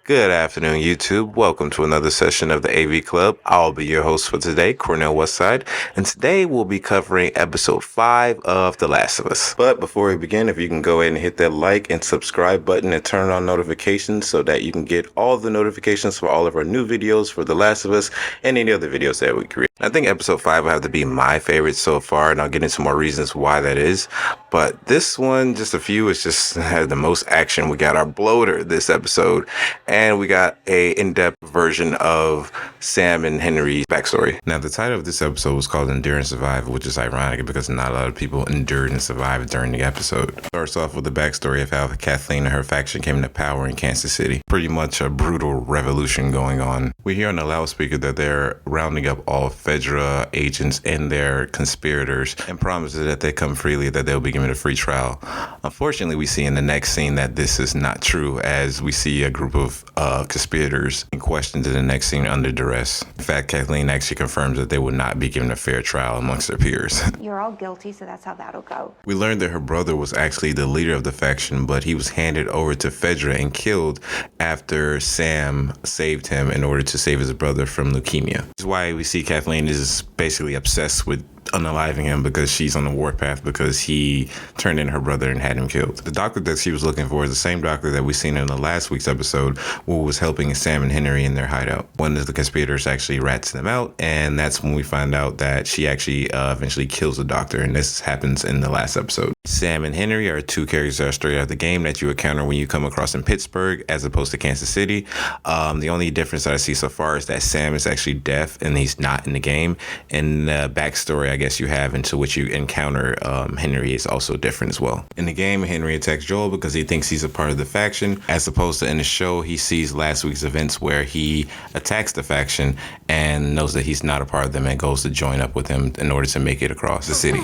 Good afternoon, YouTube. Welcome to another session of the AV Club. I'll be your host for today, Cornell Westside, and today we'll be covering episode 5 of The Last of Us. But before we begin, if you can go ahead and hit that like and subscribe button and turn on notifications so that you can get all the notifications for all of our new videos for The Last of Us and any other videos that we create. I think episode 5 will have to be my favorite so far, and I'll get into more reasons why that is. But this one, just a few, it's just had the most action. We got our bloater this episode, and we got a in-depth version of Sam and Henry's backstory. Now, the title of this episode was called Endure and Survive, which is ironic because not a lot of people endured and survived during the episode. Starts off with the backstory of how Kathleen and her faction came to power in Kansas City. Pretty much a brutal revolution going on. We hear on the loudspeaker that they're rounding up all FEDRA agents and their conspirators and promises that they come freely, that they'll be given a free trial. Unfortunately, we see in the next scene that this is not true, as we see a group of conspirators in question to the next scene under duress. In fact, Kathleen actually confirms that they will not be given a fair trial amongst their peers. You're all guilty, so that's how that'll go. We learned that her brother was actually the leader of the faction, but he was handed over to FEDRA and killed after Sam saved him in order to save his brother from leukemia. This is why we see Kathleen is basically obsessed with unaliving him, because she's on the warpath because he turned in her brother and had him killed. The doctor that she was looking for is the same doctor that we seen in the last week's episode, who was helping Sam and Henry in their hideout. One of the conspirators actually rats them out, and that's when we find out that she actually eventually kills the doctor, and this happens in the last episode. Sam and Henry are two characters that are straight out of the game that you encounter when you come across in Pittsburgh as opposed to Kansas City. The only difference that I see so far is that Sam is actually deaf and he's not in the game, and the backstory I guess you have into which you encounter Henry is also different as well. In the game, Henry attacks Joel because he thinks he's a part of the faction, as opposed to in the show, he sees last week's events where he attacks the faction and knows that he's not a part of them and goes to join up with them in order to make it across the city.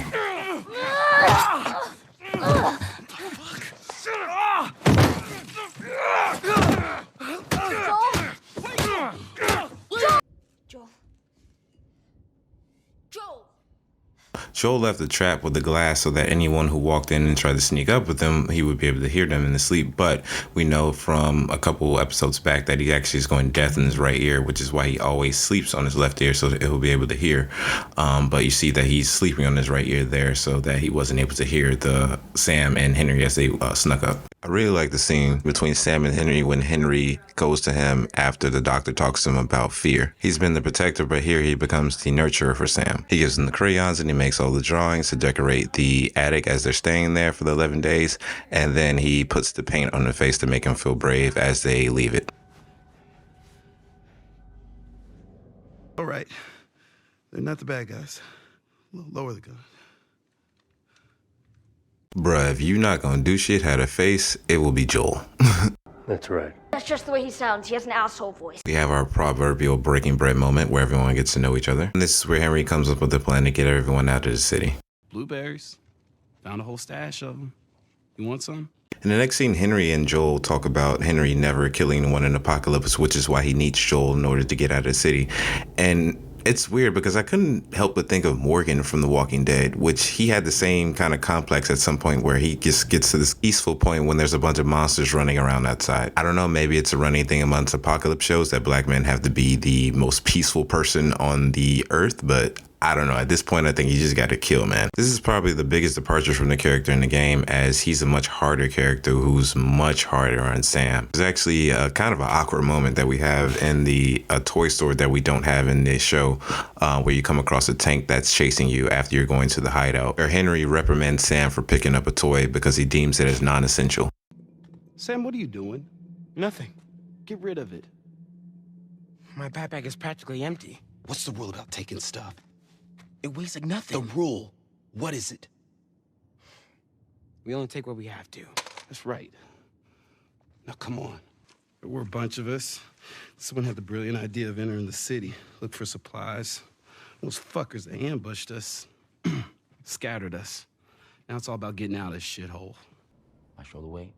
Joel left the trap with the glass so that anyone who walked in and tried to sneak up with him, he would be able to hear them in the sleep. But we know from a couple episodes back that he actually is going deaf in his right ear, which is why he always sleeps on his left ear so that he'll be able to hear. But you see that he's sleeping on his right ear there so that he wasn't able to hear the Sam and Henry as they snuck up. I really like the scene between Sam and Henry when Henry goes to him after the doctor talks to him about fear. He's been the protector, but here he becomes the nurturer for Sam. He gives him the crayons and he makes all the drawings to decorate the attic as they're staying there for the 11 days. And then he puts the paint on the face to make him feel brave as they leave it. All right. They're not the bad guys. Lower the gun. Bruh, if you not gonna do shit, had a face, it will be Joel. That's right. That's just the way he sounds. He has an asshole voice. We have our proverbial breaking bread moment where everyone gets to know each other. And this is where Henry comes up with a plan to get everyone out of the city. Blueberries. Found a whole stash of them. You want some? In the next scene, Henry and Joel talk about Henry never killing anyone in Apocalypse, which is why he needs Joel in order to get out of the city. And it's weird because I couldn't help but think of Morgan from The Walking Dead, which he had the same kind of complex at some point where he just gets to this peaceful point when there's a bunch of monsters running around outside. I don't know, maybe it's a running thing amongst apocalypse shows that black men have to be the most peaceful person on the earth, but I don't know. At this point, I think you just got to kill, man. This is probably the biggest departure from the character in the game, as he's a much harder character who's much harder on Sam. There's actually kind of an awkward moment that we have in the toy store that we don't have in this show, where you come across a tank that's chasing you after you're going to the hideout, where Henry reprimands Sam for picking up a toy because he deems it as non-essential. Sam, what are you doing? Nothing. Get rid of it. My backpack is practically empty. What's the rule about taking stuff? It weighs like nothing. The rule. What is it? We only take what we have to. That's right. Now, come on. There were a bunch of us. Someone had the brilliant idea of entering the city, look for supplies. Those fuckers, they ambushed us, scattered us. Now it's all about getting out of this shithole. I show the way.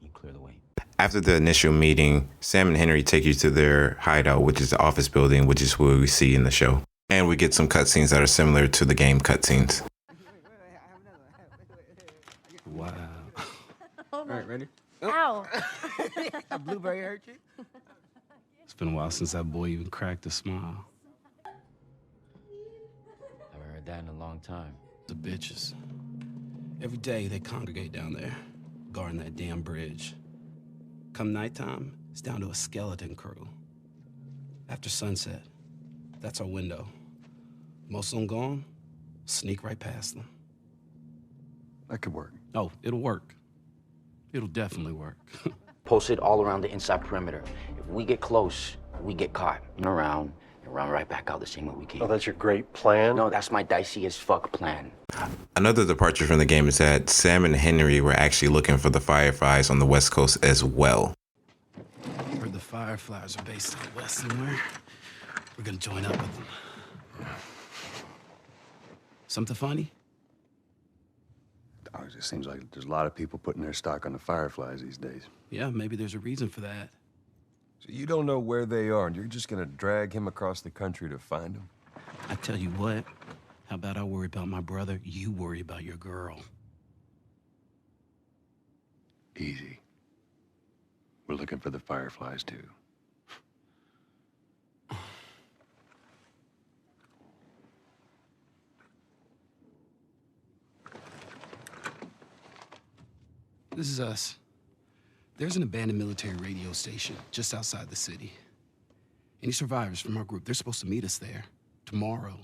You clear the way. After the initial meeting, Sam and Henry take you to their hideout, which is the office building, which is what we see in the show. And we get some cutscenes that are similar to the game cutscenes. Wow. All right, ready? Ow. A blueberry hurt you? It's been a while since that boy even cracked a smile. Haven't heard that in a long time. The bitches. Every day they congregate down there, guarding that damn bridge. Come nighttime, it's down to a skeleton crew. After sunset, that's our window. Most of them gone, sneak right past them. That could work. Oh, it'll work. It'll definitely work. Posted all around the inside perimeter. If we get close, we get caught. And around, and run right back out the same way we came. Oh, that's your great plan? No, that's my dicey as fuck plan. Another departure from the game is that Sam and Henry were actually looking for the Fireflies on the West Coast as well. Heard the Fireflies are based out west somewhere. We're gonna join up with them. Something funny? Oh, it just seems like there's a lot of people putting their stock on the Fireflies these days. Yeah, maybe there's a reason for that. So you don't know where they are, and you're just gonna drag him across the country to find them? I tell you what, how about I worry about my brother, you worry about your girl. Easy. We're looking for the Fireflies, too. This is us. There's an abandoned military radio station just outside the city. Any survivors from our group, they're supposed to meet us there tomorrow.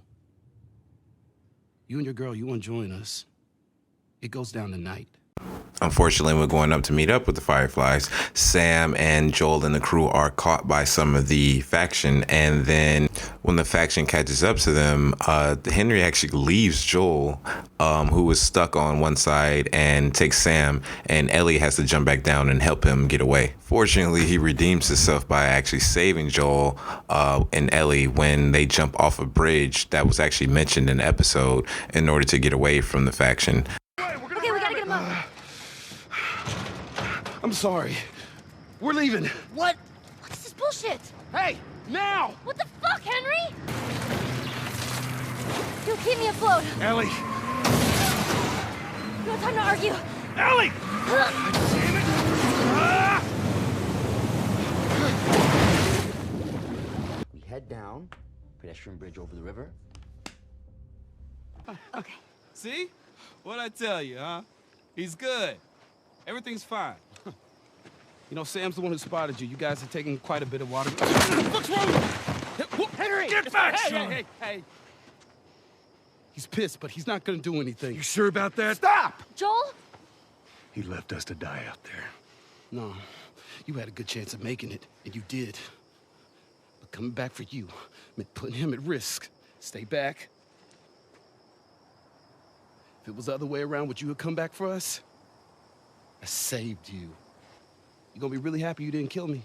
You and your girl, you want to join us? It goes down tonight. Unfortunately, we're going up to meet up with the Fireflies. Sam and Joel and the crew are caught by some of the faction, and then when the faction catches up to them, Henry actually leaves Joel, who was stuck on one side, and takes Sam, and Ellie has to jump back down and help him get away. Fortunately, he redeems himself by actually saving Joel and Ellie when they jump off a bridge that was actually mentioned in the episode in order to get away from the faction. Okay, we gotta get him up. I'm sorry. We're leaving. What? What's this bullshit? Hey, now! What the fuck, Henry? You keep me afloat. Ellie! You have time to argue. Ellie! We head down, pedestrian bridge over the river. Okay. See? What'd I tell you, huh? He's good. Everything's fine. You know, Sam's the one who spotted you. You guys are taking quite a bit of water. What's wrong? Henry! Get back, hey. He's pissed, but he's not gonna do anything. You sure about that? Stop! Joel? He left us to die out there. No, you had a good chance of making it, and you did. But coming back for you meant putting him at risk. Stay back. If it was the other way around, would you have come back for us? I saved you. You gonna be really happy you didn't kill me.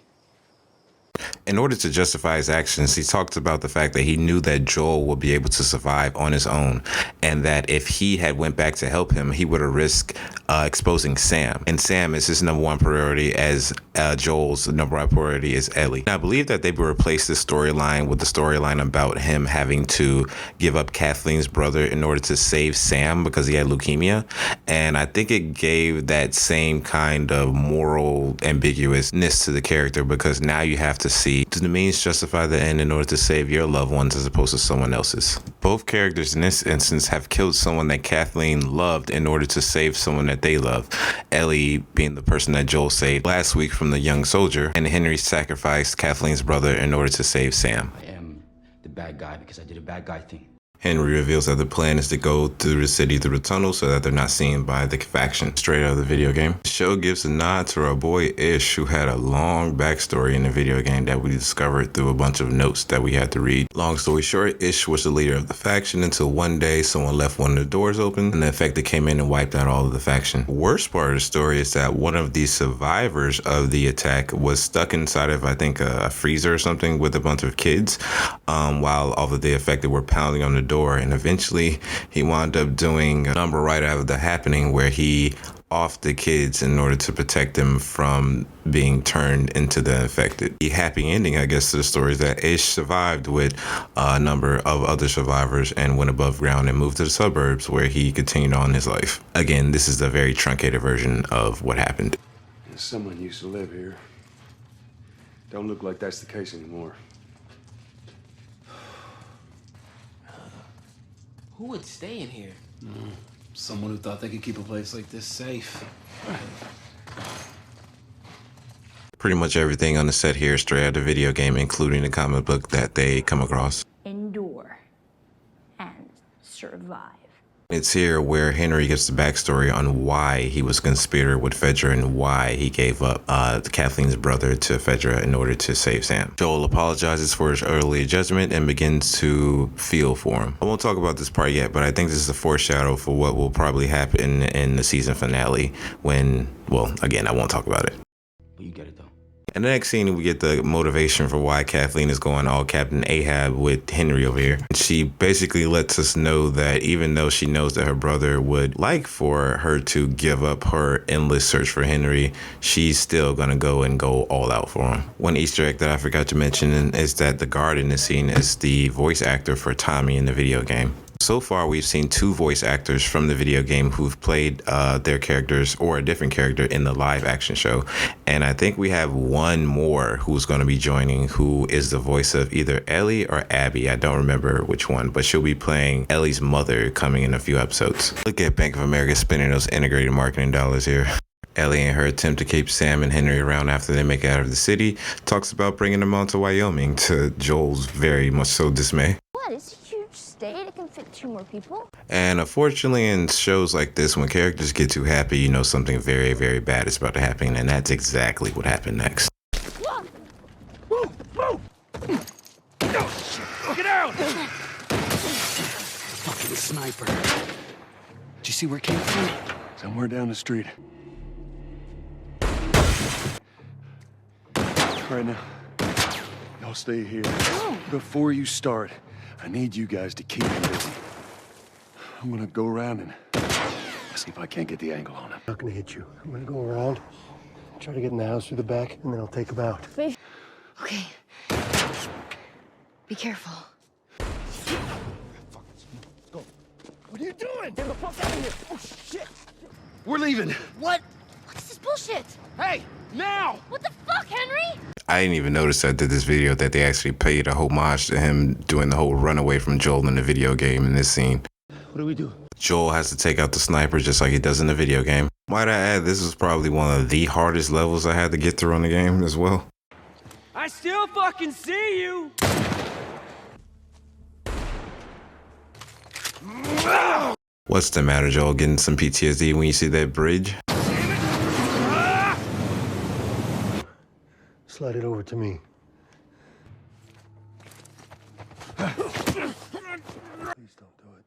In order to justify his actions, he talked about the fact that he knew that Joel would be able to survive on his own, and that if he had went back to help him, he would have risked exposing Sam. And Sam is his number one priority, as Joel's number one priority is Ellie. And I believe that they would replace this storyline with the storyline about him having to give up Kathleen's brother in order to save Sam because he had leukemia. And I think it gave that same kind of moral ambiguousness to the character, because now you have to see, do the means justify the end in order to save your loved ones as opposed to someone else's? Both characters in this instance have killed someone that Kathleen loved in order to save someone that they love. Ellie being the person that Joel saved last week from the young soldier, and Henry sacrificed Kathleen's brother in order to save Sam. I am the bad guy because I did a bad guy thing. Henry reveals that the plan is to go through the city through the tunnel so that they're not seen by the faction. Straight out of the video game. The show gives a nod to our boy Ish, who had a long backstory in the video game that we discovered through a bunch of notes that we had to read. Long story short, Ish was the leader of the faction until one day someone left one of the doors open and the infected came in and wiped out all of the faction. The worst part of the story is that one of the survivors of the attack was stuck inside of, I think, a freezer or something with a bunch of kids, while all of the affected were pounding on the door. And eventually he wound up doing a number right out of the happening where he offed the kids in order to protect them from being turned into the infected. The happy ending, I guess, to the story is that Ish survived with a number of other survivors and went above ground and moved to the suburbs where he continued on his life. Again, this is a very truncated version of what happened. Someone used to live here. Don't look like that's the case anymore. Who would stay in here? Someone who thought they could keep a place like this safe. Pretty much everything on the set here is straight out of the video game, including the comic book that they come across. Endure and survive. It's here where Henry gets the backstory on why he was a conspirator with FEDRA and why he gave up Kathleen's brother to FEDRA in order to save Sam. Joel apologizes for his early judgment and begins to feel for him. I won't talk about this part yet, but I think this is a foreshadow for what will probably happen in the season finale when, well, again, I won't talk about it. But you get it, though. In the next scene, we get the motivation for why Kathleen is going all Captain Ahab with Henry over here. She basically lets us know that even though she knows that her brother would like for her to give up her endless search for Henry, she's still gonna go all out for him. One Easter egg that I forgot to mention is that the guard in this scene is the voice actor for Tommy in the video game. So far, we've seen 2 voice actors from the video game who've played their characters or a different character in the live action show. And I think we have one more who's going to be joining, who is the voice of either Ellie or Abby. I don't remember which one, but she'll be playing Ellie's mother coming in a few episodes. Look at Bank of America spending those integrated marketing dollars here. Ellie, in her attempt to keep Sam and Henry around after they make it out of the city, talks about bringing them on to Wyoming, to Joel's very much so dismay. What? It's a huge state. It can fit 2 more people. And unfortunately, in shows like this, when characters get too happy, you know something very, very bad is about to happen, and that's exactly what happened next. Get out! Fucking sniper. Did you see where it came from? Somewhere down the street. All right, now. Y'all stay here. Before you start, I need you guys to keep me busy. I'm gonna go around and see if I can't get the angle on him. I'm not gonna hit you. I'm gonna go around, try to get in the house through the back, and then I'll take him out. Okay. Be careful. What are you doing? Get the fuck out of here! Oh, shit! We're leaving. What? What is this bullshit? Hey, now! What the fuck, Henry? I didn't even notice I did this video that they actually paid a homage to him doing the whole runaway from Joel in the video game in this scene. What do we do? Joel has to take out the sniper just like he does in the video game. Might I add, this was probably one of the hardest levels I had to get through on the game as well. I still fucking see you! What's the matter, Joel? Getting some PTSD when you see that bridge? Slide it over to me. Please don't do it.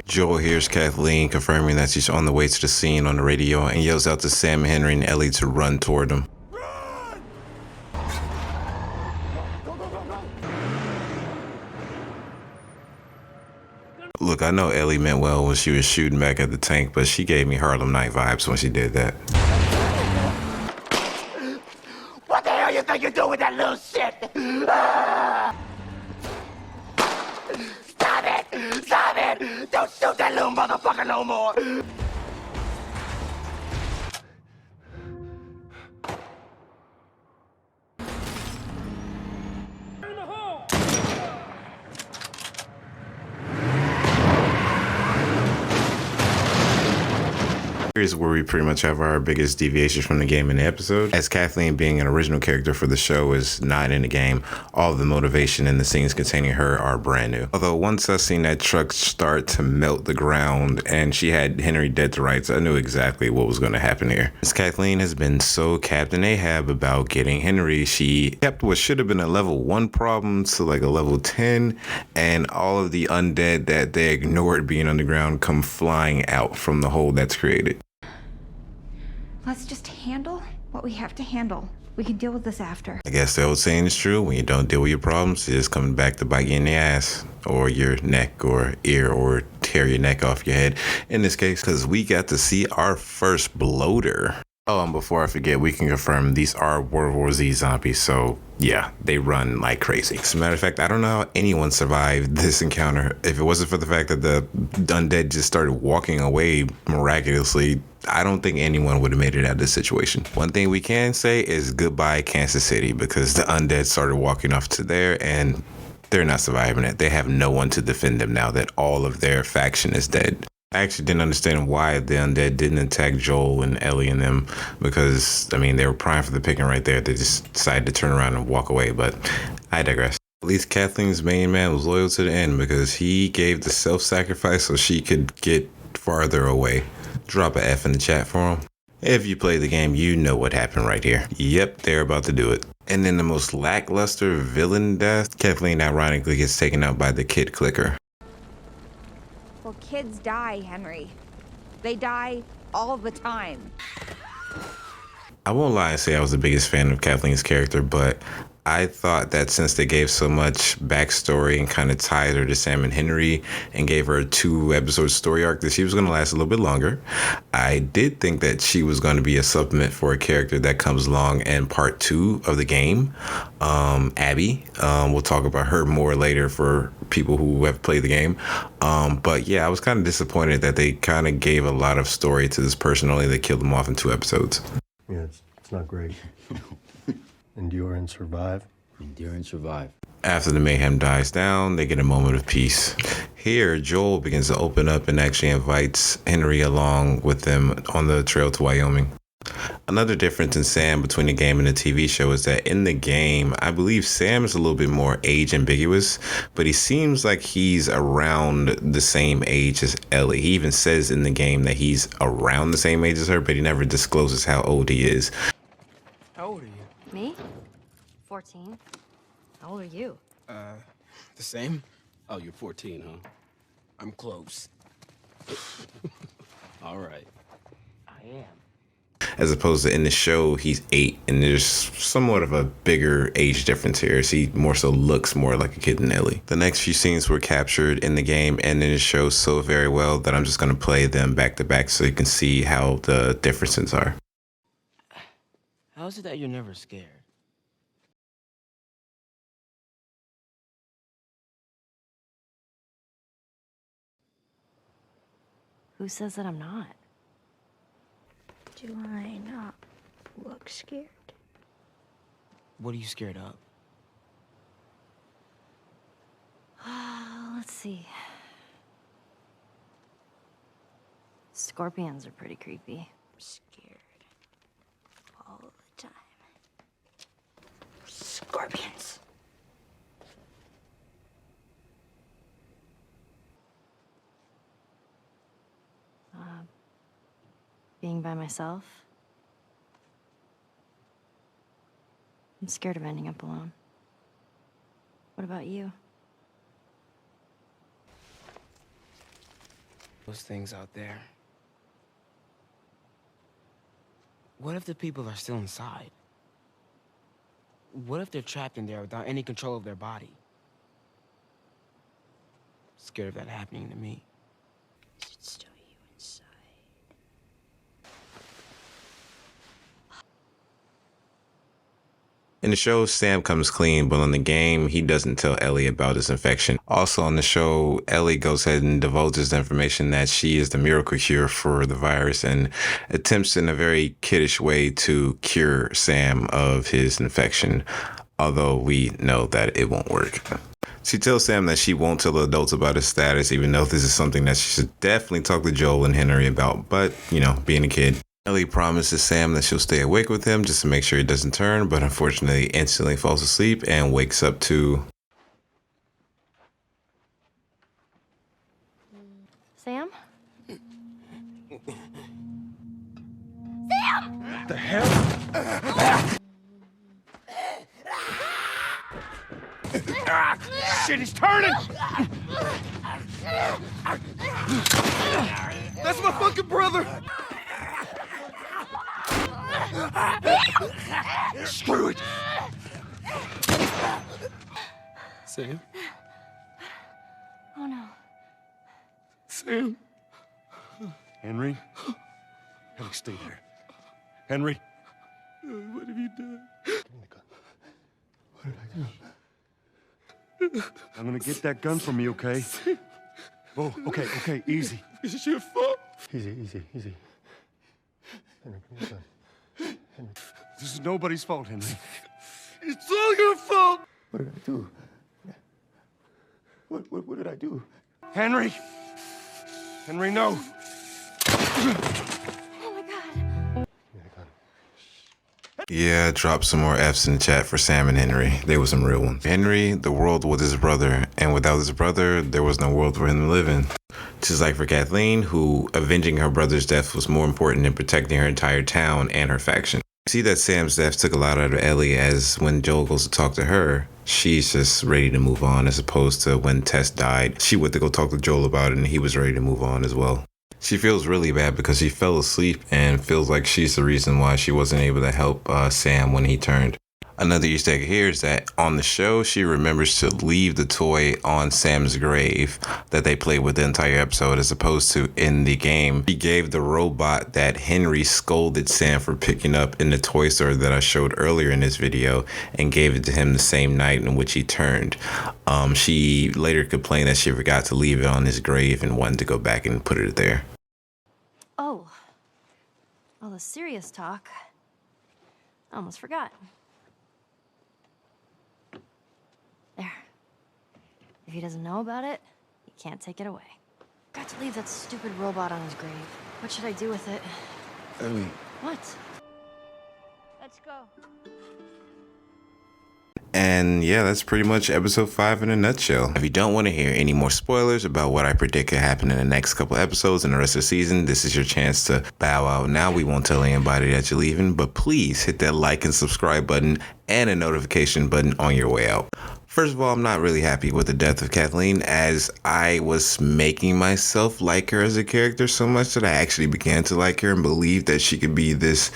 Joel hears Kathleen confirming that she's on the way to the scene on the radio and yells out to Sam, Henry, and Ellie to run toward them. Look, I know Ellie meant well when she was shooting back at the tank, but she gave me Harlem Night vibes when she did that. What the hell you think you're doing with that little shit? Stop it! Stop it! Don't shoot that little motherfucker no more! Here's where we pretty much have our biggest deviation from the game in the episode. As Kathleen being an original character for the show is not in the game, all of the motivation in the scenes containing her are brand new. Although once I seen that truck start to melt the ground and she had Henry dead to rights, I knew exactly what was going to happen here. As Kathleen has been so Captain Ahab about getting Henry, she kept what should have been a level 1 problem to like a level 10, and all of the undead that they ignored being underground come flying out from the hole that's created. Let's just handle what we have to handle. We can deal with this after. I guess the old saying is true. When you don't deal with your problems, it's just coming back to bite you in the ass or your neck or ear or tear your neck off your head. In this case, because we got to see our first bloater. Oh, and before I forget, we can confirm these are World War Z zombies. So yeah, they run like crazy. As a matter of fact, I don't know how anyone survived this encounter. If it wasn't for the fact that the undead just started walking away miraculously, I don't think anyone would have made it out of this situation. One thing we can say is goodbye Kansas City, because the undead started walking off to there and they're not surviving it. They have no one to defend them now that all of their faction is dead. I actually didn't understand why the undead didn't attack Joel and Ellie and them, because, I mean, they were prime for the picking right there. They just decided to turn around and walk away, but I digress. At least Kathleen's main man was loyal to the end, because he gave the self-sacrifice so she could get farther away. Drop a F in the chat for him. If you play the game, you know what happened right here. Yep, they're about to do it. And then the most lackluster villain death, Kathleen ironically gets taken out by the kid clicker. Well, kids die, Henry. They die all the time. I won't lie and say I was the biggest fan of Kathleen's character, but I thought that since they gave so much backstory and kind of tied her to Sam and Henry and gave her a 2-episode story arc, that she was going to last a little bit longer. I did think that she was going to be a supplement for a character that comes along in part 2 of the game, Abby. We'll talk about her more later for people who have played the game. But yeah, I was kind of disappointed that they kind of gave a lot of story to this person, only they killed them off in 2 episodes. Yeah, it's not great. Endure and survive. Endure and survive. After the mayhem dies down, they get a moment of peace. Here, Joel begins to open up and actually invites Henry along with them on the trail to Wyoming. Another difference in Sam between the game and the TV show is that in the game, I believe Sam is a little bit more age ambiguous, but he seems like he's around the same age as Ellie. He even says in the game that he's around the same age as her, but he never discloses how old he is. How old are you? Me? 14. How old are you? The same? Oh, you're 14, huh? I'm close. All right. I am. As opposed to in the show, he's 8, and there's somewhat of a bigger age difference here. So he more so looks more like a kid than Ellie. The next few scenes were captured in the game and in the show so very well that I'm just going to play them back to back so you can see how the differences are. How is it that you're never scared? Who says that I'm not? Do I not look scared? What are you scared of? Let's see. Scorpions are pretty creepy. I'm scared all the time. Scorpions. Being by myself. I'm scared of ending up alone. What about you? Those things out there. What if the people are still inside? What if they're trapped in there without any control of their body? Scared of that happening to me. Is it still you inside? In the show, Sam comes clean, but on the game, he doesn't tell Ellie about his infection. Also on the show, Ellie goes ahead and divulges the information that she is the miracle cure for the virus and attempts in a very kiddish way to cure Sam of his infection, although we know that it won't work. She tells Sam that she won't tell adults about his status, even though this is something that she should definitely talk to Joel and Henry about, but, you know, being a kid. Ellie promises Sam that she'll stay awake with him just to make sure he doesn't turn, but unfortunately instantly falls asleep and wakes up to... Sam? The hell? Shit, he's turning! That's my fucking brother! Screw it! Sam? Oh no. Sam? Henry? Henry, stay there. Henry? What have you done? What did I do? I'm gonna get that gun from you, okay? Oh, okay, easy. This is your fault. Easy, easy, easy. Henry, give me a gun. Henry. This is nobody's fault, Henry. It's all your fault! What did I do? What did I do? Henry! Henry, no! Oh my god. Give me the gun. Yeah, drop some more F's in the chat for Sam and Henry. They were some real ones. Henry, the world was his brother, and without his brother, there was no world for him to live in. Just like for Kathleen, who avenging her brother's death was more important than protecting her entire town and her faction. See that Sam's death took a lot out of Ellie, as when Joel goes to talk to her, she's just ready to move on, as opposed to when Tess died. She went to go talk to Joel about it and he was ready to move on as well. She feels really bad because she fell asleep and feels like she's the reason why she wasn't able to help Sam when he turned. Another Easter egg here is that on the show, she remembers to leave the toy on Sam's grave that they played with the entire episode, as opposed to in the game. She gave the robot that Henry scolded Sam for picking up in the toy store that I showed earlier in this video, and gave it to him the same night in which he turned. She later complained that she forgot to leave it on his grave and wanted to go back and put it there. Oh. All the serious talk. I almost forgot. There. If he doesn't know about it, he can't take it away. Got to leave that stupid robot on his grave. What should I do with it? Ellie. What? Let's go. And yeah, that's pretty much episode 5 in a nutshell. If you don't want to hear any more spoilers about what I predict could happen in the next couple episodes and the rest of the season, this is your chance to bow out now. We won't tell anybody that you're leaving, but please hit that like and subscribe button and a notification button on your way out. First of all, I'm not really happy with the death of Kathleen, as I was making myself like her as a character so much that I actually began to like her and believe that she could be this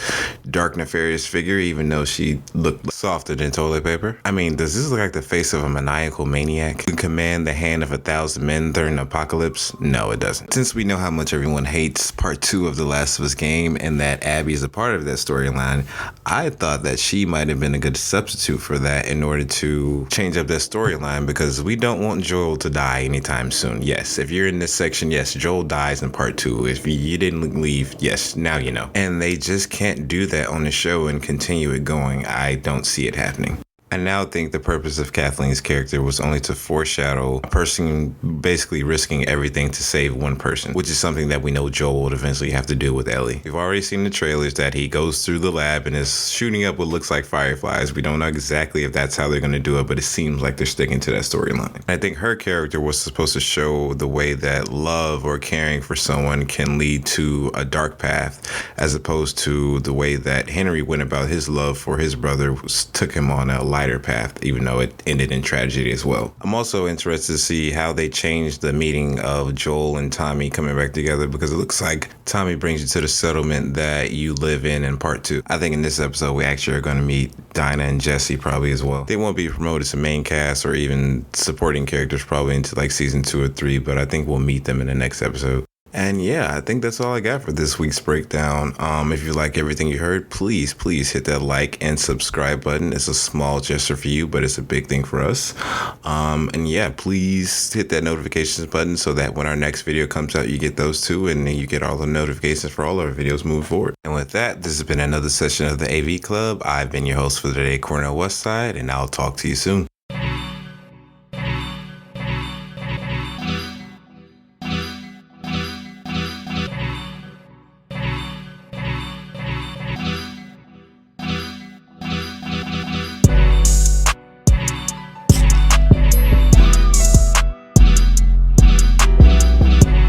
dark, nefarious figure, even though she looked softer than toilet paper. I mean, does this look like the face of a maniacal maniac who can command the hand of 1,000 men during the apocalypse? No, it doesn't. Since we know how much everyone hates part 2 of The Last of Us game and that Abby is a part of that storyline, I thought that she might have been a good substitute for that in order to change up that storyline, because we don't want Joel to die anytime soon. Yes, if you're in this section, yes, Joel dies in part 2. If you didn't leave, yes, now you know. And they just can't do that on the show and continue it going. I don't see it happening. I now think the purpose of Kathleen's character was only to foreshadow a person basically risking everything to save one person, which is something that we know Joel would eventually have to do with Ellie. We've already seen the trailers that he goes through the lab and is shooting up what looks like fireflies. We don't know exactly if that's how they're going to do it, but it seems like they're sticking to that storyline. I think her character was supposed to show the way that love or caring for someone can lead to a dark path, as opposed to the way that Henry went about his love for his brother, took him on a lighter path, even though it ended in tragedy as well. I'm also interested to see how they changed the meeting of Joel and Tommy coming back together, because it looks like Tommy brings you to the settlement that you live in part 2. I think in this episode we actually are going to meet Dinah and Jesse probably as well. They won't be promoted to main cast or even supporting characters probably into like season 2 or 3, but I think we'll meet them in the next episode. And yeah, I think that's all I got for this week's breakdown. If you like everything you heard, please hit that like and subscribe button. It's a small gesture for you, but it's a big thing for us. And yeah, please hit that notifications button so that when our next video comes out, you get those too, and then you get all the notifications for all our videos moving forward. And with that, this has been another session of the AV Club. I've been your host for today, Cornell Westside, and I'll talk to you soon.